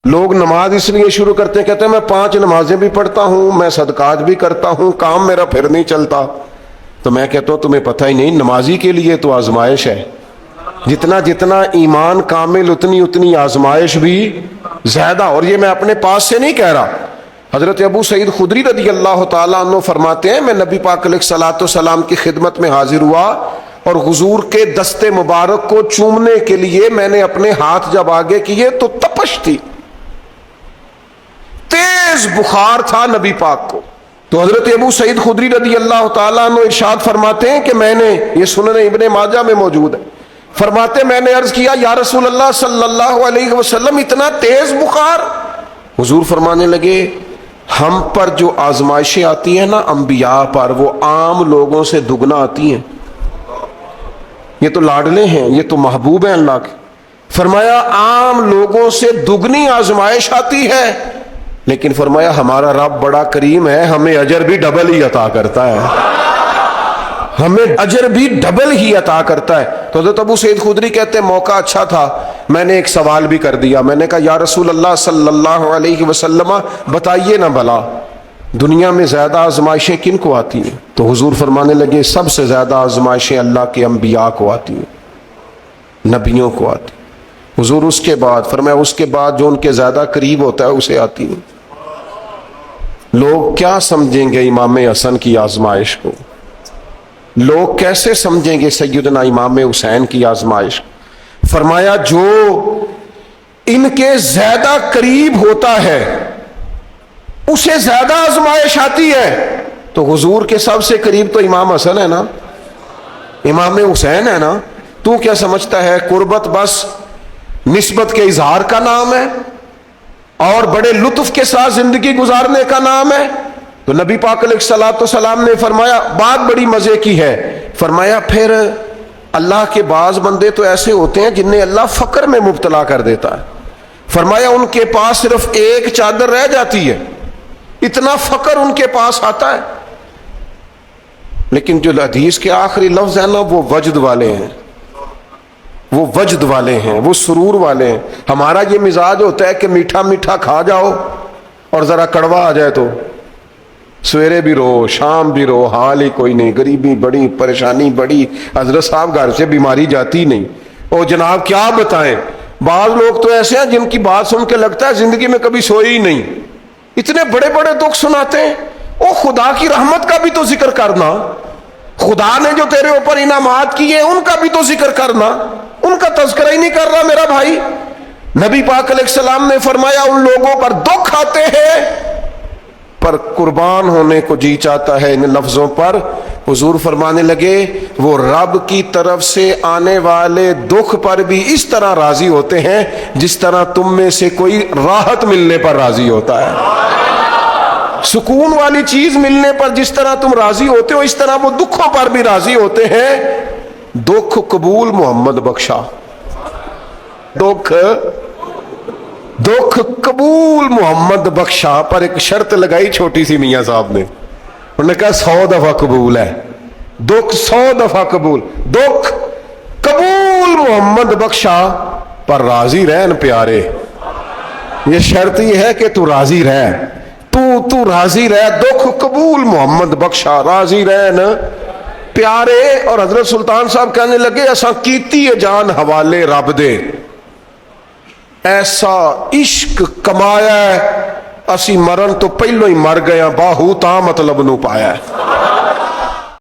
لوگ نماز اس لیے شروع کرتے ہیں، کہتے ہیں میں 5 نمازیں بھی پڑھتا ہوں، میں صدقات بھی کرتا ہوں، کام میرا پھر نہیں چلتا۔ تو میں کہتا ہوں تمہیں پتہ ہی نہیں، نمازی کے لیے تو آزمائش ہے، جتنا جتنا ایمان کامل اتنی اتنی آزمائش بھی زیادہ۔ اور یہ میں اپنے پاس سے نہیں کہہ رہا، حضرت ابو سعید خدری رضی اللہ تعالیٰ عنہ فرماتے ہیں میں نبی پاک علیہ الصلوۃ والسلام کی خدمت میں حاضر ہوا اور حضور کے دست مبارک کو چومنے کے لیے میں نے اپنے ہاتھ جب آگے کیے تو تپش تھی، تیز بخار تھا نبی پاک کو۔ تو حضرت ابو سعید خدری رضی اللہ تعالیٰ عنہ ارشاد فرماتے ہیں کہ میں نے، یہ سنن ابن ماجہ میں موجود ہے، فرماتے میں نے عرض کیا یا رسول اللہ صلی اللہ علیہ وسلم اتنا تیز بخار؟ حضور فرمانے لگے ہم پر جو آزمائشیں آتی ہیں نا انبیاء پر، وہ عام لوگوں سے دگنا آتی ہیں۔ یہ تو لاڈلے ہیں، یہ تو محبوب ہیں اللہ کے۔ فرمایا عام لوگوں سے دگنی آزمائش آتی ہے، لیکن فرمایا ہمارا رب بڑا کریم ہے، ہمیں اجر بھی ڈبل ہی عطا کرتا ہے، ہمیں اجر بھی ڈبل ہی عطا کرتا ہے۔ تو حضرت ابو سعید خدری کہتے ہیں موقع اچھا تھا، میں نے ایک سوال بھی کر دیا، میں نے کہا یا رسول اللہ صلی اللہ علیہ وسلم بتائیے نا بھلا دنیا میں زیادہ آزمائشیں کن کو آتی ہیں؟ تو حضور فرمانے لگے سب سے زیادہ آزمائشیں اللہ کے انبیاء کو آتی ہیں، نبیوں کو آتی ہیں۔ حضور اس کے بعد فرمایا اس کے بعد جو ان کے زیادہ قریب ہوتا ہے اسے آتی ہیں۔ لوگ کیا سمجھیں گے امام حسن کی آزمائش کو؟ لوگ کیسے سمجھیں گے سیدنا امام حسین کی آزمائش؟ فرمایا جو ان کے زیادہ قریب ہوتا ہے اسے زیادہ آزمائش آتی ہے۔ تو حضور کے سب سے قریب تو امام حسن ہے نا، امام حسین ہے نا، تو کیا سمجھتا ہے قربت بس نسبت کے اظہار کا نام ہے اور بڑے لطف کے ساتھ زندگی گزارنے کا نام ہے؟ تو نبی پاک علیہ الصلوۃ والسلام نے فرمایا بات بڑی مزے کی ہے، فرمایا پھر اللہ کے بعض بندے تو ایسے ہوتے ہیں جنہیں اللہ فقر میں مبتلا کر دیتا ہے، فرمایا ان کے پاس صرف ایک چادر رہ جاتی ہے، اتنا فقر ان کے پاس آتا ہے، لیکن جو حدیث کے آخری لفظ ہیں نا وہ وجد والے ہیں، وہ وجد والے ہیں، وہ سرور والے ہیں۔ ہمارا یہ مزاج ہوتا ہے کہ میٹھا میٹھا کھا جاؤ اور ذرا کڑوا آ جائے تو سویرے بھی رو شام بھی رو، حال ہی کوئی نہیں، غریبی بڑی، پریشانی بڑی، حضرت صاحب گھر سے بیماری جاتی نہیں، او جناب کیا بتائیں۔ بعض لوگ تو ایسے ہیں جن کی بات سن کے لگتا ہے زندگی میں کبھی سوئی ہی نہیں، اتنے بڑے بڑے دکھ سناتے ہیں۔ او خدا کی رحمت کا بھی تو ذکر کرنا، خدا نے جو تیرے اوپر انعامات کیے ان کا بھی تو ذکر کرنا، ان کا تذکرہ ہی نہیں کر رہا میرا بھائی۔ نبی پاک علیہ السلام نے فرمایا ان لوگوں پر دکھ آتے ہیں پر قربان ہونے کو جی چاہتا ہے ان لفظوں پر۔ حضور فرمانے لگے وہ رب کی طرف سے آنے والے دکھ پر بھی اس طرح راضی ہوتے ہیں جس طرح تم میں سے کوئی راحت ملنے پر راضی ہوتا ہے، سکون والی چیز ملنے پر جس طرح تم راضی ہوتے ہو اس طرح وہ دکھوں پر بھی راضی ہوتے ہیں۔ دکھ قبول محمد بخشا، دکھ قبول محمد بخشا، پر ایک شرط لگائی چھوٹی سی میاں صاحب نے، انہوں نے کہا 100 دفعہ قبول ہے، دکھ 100 دفعہ قبول، دکھ قبول محمد بخشا پر راضی رہن پیارے۔ یہ شرط یہ ہے کہ تو راضی رہ، تو راضی رہ، دکھ قبول محمد بخشا، راضی رہن پیارے۔ اور حضرت سلطان صاحب کہنے لگے اساں کیتی ہے جان حوالے رب دے، ایسا عشق کمایا ہے اسی مرن تو پہلو ہی مر گیا، باہو تا مطلب نو پایا ہے۔